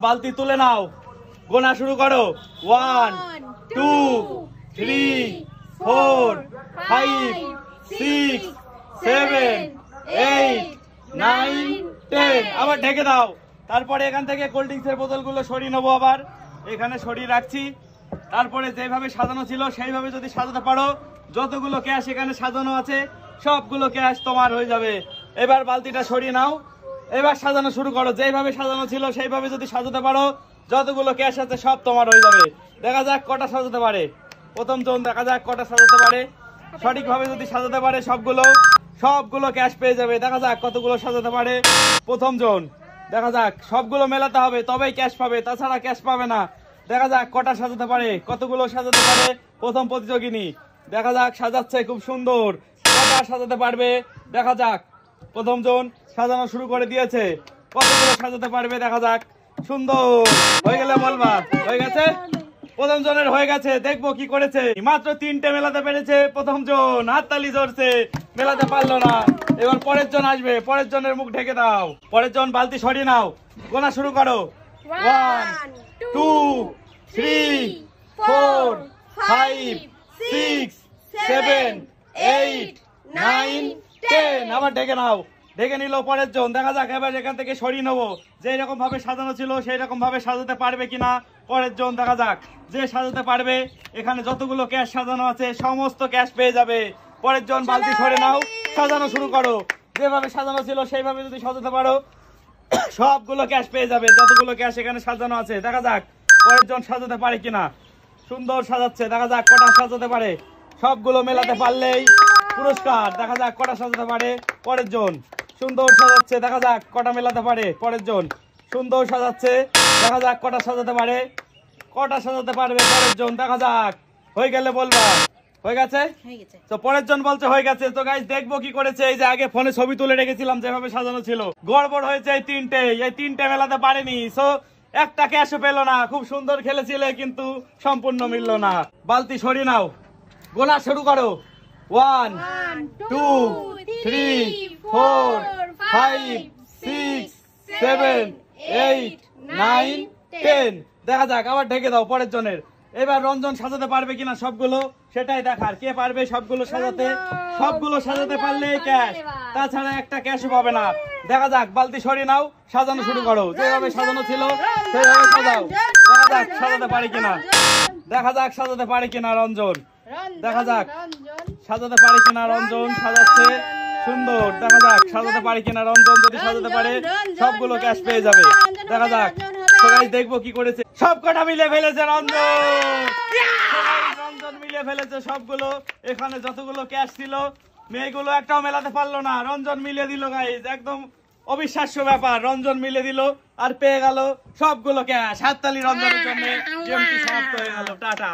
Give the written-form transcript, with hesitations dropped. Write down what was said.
বালতি তুলে নাও, গোনা শুরু করো। 1 2 3 4 5 6 7 8 9 10। আবার ঢেকে দাও। তারপরে এখান থেকে কোল্ড ড্রিঙ্কসের বোতলগুলো সরিয়ে নেবো, আবার এখানে সরিয়ে রাখছি। তারপরে যেভাবে সাজানো ছিল সেইভাবে যদি সাজাতে পারো, যতগুলো ক্যাশ এখানে সাজানো আছে সবগুলো ক্যাশ তোমার হয়ে যাবে। এবার বালতিটা সরিয়ে নাও, এবার সাজানো শুরু করো। যেভাবে সাজানো ছিল সেইভাবে যদি সাজাতে পারো, যতগুলো ক্যাশ আছে সব তোমার হয়ে যাবে। দেখা যাক কটা সাজাতে পারে প্রথম জন, দেখা যাক কটা সাজাতে পারে। সঠিকভাবে যদি সাজাতে পারে সবগুলো ক্যাশ পেয়ে যাবে। দেখা যাক কতগুলো সাজাতে পারে প্রথম জন। দেখা যাক সবগুলো মেলাতে হবে তবেই ক্যাশ পাবে, তাছাড়া ক্যাশ পাবে না। দেখা যাক কটা সাজাতে পারে, কতগুলো সাজাতে পারে প্রথম প্রতিযোগিনী। দেখা যাক সাজাচ্ছে খুব সুন্দর, কটা সাজাতে পারবে। দেখা যাক প্রথম জন সাজানো শুরু করে দিয়েছে, কতগুলো সাজাতে পারবে। দেখা যাক সুন্দর হয়ে গেলে বলবা। হয়ে গেছে, প্রথম জনের হয়ে গেছে। দেখবো কি করেছে। মাত্র 3টে মেলাতে পেরেছে প্রথম জন, হাততালি জোরছে। মেলাতে পারলো না। এবার পরের জন আসবে, পরের জনের মুখ ঢেকে দাও। পরের জন বালতি সরিয়ে নাও, গোনা শুরু করো। 1 2 3 4 5 6 7 8 9 10। আবার ঢেকে নাও। ঢেকে নিল পরের জন। দেখা যাক এবার এখান থেকে সরিয়ে নেবো। যে রকম ভাবে সাজানো ছিল সেই রকম ভাবে সাজাতে পারবে কিনা পরের জন। দেখা যাক যে সাজাতে পারবে, এখানে যতগুলো ক্যাশ সাজানো আছে সমস্ত ক্যাশ পেয়ে যাবে। পরের জন বালতি সরে নাও, সাজানো শুরু করো। যেভাবে সাজানো ছিল সেইভাবে যদি সাজাতে পারো সবগুলো ক্যাশ পেয়ে যাবে, যতগুলো ক্যাশ এখানে সাজানো আছে। দেখা যাক পরের জন সাজাতে পারে কিনা। সুন্দর সাজাচ্ছে, দেখা যাক কটা সাজাতে পারে। সবগুলো মেলাতে পারলেই পুরস্কার। দেখা যাক কটা সাজাতে পারে পরের জন। সুন্দর সাজাচ্ছে, দেখা যাক কটা মেলাতে পারে পরের জন। সুন্দর সাজাচ্ছে, দেখা যাক কটা সাজাতে পারে, কটা সাজাতে পারবে পরের জন। দেখা যাক হয়ে গেলে বলবা। হয়ে গেছে তো পরের জন বলছে হয়ে গেছে। তো গাইস দেখবো কি করেছে। এই যে আগে ফোনে ছবি তুলে রেখেছিলাম যেভাবে সাজানো ছিল, গড়বড় হয়েছে এই তিনটে মেলাতে পারেনি। সো একটা ক্যাশও পেলো না। খুব সুন্দর খেলেছিলে কিন্তু সম্পূর্ণ মিললো না। বালতি সরিয়ে নাও, গোনা শুরু করো। 1 2 3 4 5 6 7 8 9 10। দেখা যাক আবার ঢেকে দাও পরের জনের। এবার রঞ্জন সাজাতে পারবে কিনা সবগুলো, সেটাই দেখার। কে পারবে সবগুলো সাজাতে? সবগুলো সাজাতে পারলে ক্যাশ, তাছাড়া একটা ক্যাশও পাবে না। দেখা যাক বালতি সরিয়ে নাও, সাজানো শুরু করো। যেভাবে সাজানো ছিল সেইভাবে সাজাও। দেখা যাক সাজাতে পারে কিনা, দেখা যাক সাজাতে পারে কিনা রঞ্জন। দেখা যাক সাজাতে পারে কিনা রঞ্জন। সাজাচ্ছে সুন্দর। দেখা যাক সাজাতে পারে কিনা রঞ্জন। যদি সাজাতে পারে সবগুলো ক্যাশ পেয়ে যাবে। দেখা যাক সবাই দেখবো কি করেছে। সব কটা মিলে ফেলেছে রঞ্জন। রঞ্জন মিলে ফেলেছে সবগুলো। এখানে যতগুলো ক্যাশ ছিল মেয়েগুলো একটাও মেলাতে পারলো না, রঞ্জন মিলে দিল। গাইজ একদম অবিশ্বাস্য ব্যাপার, রঞ্জন মিলে দিল আর পেয়ে গেল সবগুলো ক্যাশ। হাততালি রঞ্জনের জন্য। গেমটি সমাপ্ত হয়ে গেল। টাটা।